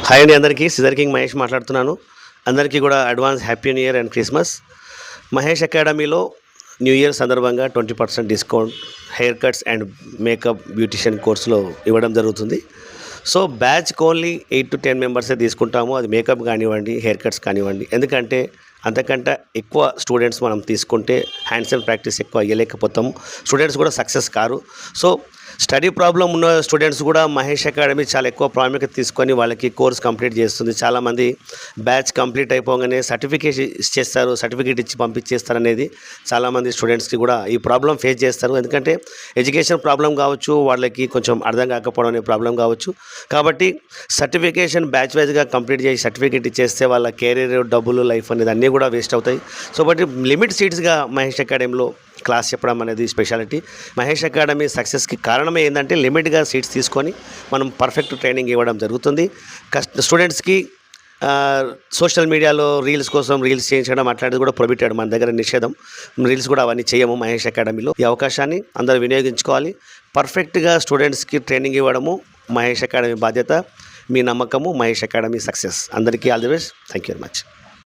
Hi అండి అందరికీ. Scissor king Mahesh మాట్లాడుతున్నాను. అందరికీ కూడా advance happy new year and Christmas. Mahesh అకాడమీలో న్యూ ఇయర్ సందర్భంగా 20% discount hair cuts and makeup beautician కోర్సులో ఇవ్వడం జరుగుతుంది. సో బ్యాచ్కి ఓన్లీ 8 to 10 మెంబర్సే తీసుకుంటాము. అది మేకప్ కానివ్వండి, హెయిర్ కట్స్ కానివ్వండి. ఎందుకంటే అంతకంటే ఎక్కువ స్టూడెంట్స్ మనం తీసుకుంటే హ్యాండ్స్ అండ్ ప్రాక్టీస్ ఎక్కువ అయ్యలేకపోతాము. స్టూడెంట్స్ కూడా success car. So study problem ఉన్న స్టూడెంట్స్ కూడా మహేష్ అకాడమీ చాలా ఎక్కువ ప్రాముఖ్యత తీసుకొని వాళ్ళకి కోర్స్ కంప్లీట్ చేస్తుంది. చాలామంది బ్యాచ్ కంప్లీట్ అయిపోగానే సర్టిఫికేట్ ఇచ్చేస్తారు, సర్టిఫికేట్ ఇచ్చి పంపించేస్తారు అనేది చాలామంది స్టూడెంట్స్కి కూడా ఈ ప్రాబ్లం ఫేస్ చేస్తారు. ఎందుకంటే ఎడ్యుకేషన్ ప్రాబ్లం కావచ్చు, వాళ్ళకి కొంచెం అర్థం కాకపోవడం అనే ప్రాబ్లం కావచ్చు. కాబట్టి సర్టిఫికేషన్ బ్యాచ్ వైజ్గా కంప్లీట్ చేసి సర్టిఫికేట్ ఇచ్చేస్తే వాళ్ళ కెరీర్, డబ్బులు, లైఫ్ అనేది అన్నీ కూడా వేస్ట్ అవుతాయి. సో బట్ లిమిట్ సీట్స్గా మహేష్ అకాడమీలో క్లాస్ చెప్పడం అనేది స్పెషాలిటీ. మహేష్ అకాడమీ సక్సెస్కి కారణమే ఏంటంటే లిమిట్గా సీట్స్ తీసుకొని మనం పర్ఫెక్ట్ ట్రైనింగ్ ఇవ్వడం జరుగుతుంది. స్టూడెంట్స్కి సోషల్ మీడియాలో రీల్స్ కోసం రీల్స్ చేయించడం అట్లాంటిది కూడా ప్రొహిబిటెడ్, మన దగ్గర నిషేధం. రీల్స్ కూడా అవన్నీ చేయము మహేష్ అకాడమీలో. ఈ అవకాశాన్ని అందరూ వినియోగించుకోవాలి. పర్ఫెక్ట్గా స్టూడెంట్స్కి ట్రైనింగ్ ఇవ్వడము మహేష్ అకాడమీ బాధ్యత. మీ నమ్మకము మహేష్ అకాడమీ సక్సెస్. అందరికీ all the best. Thank you very much.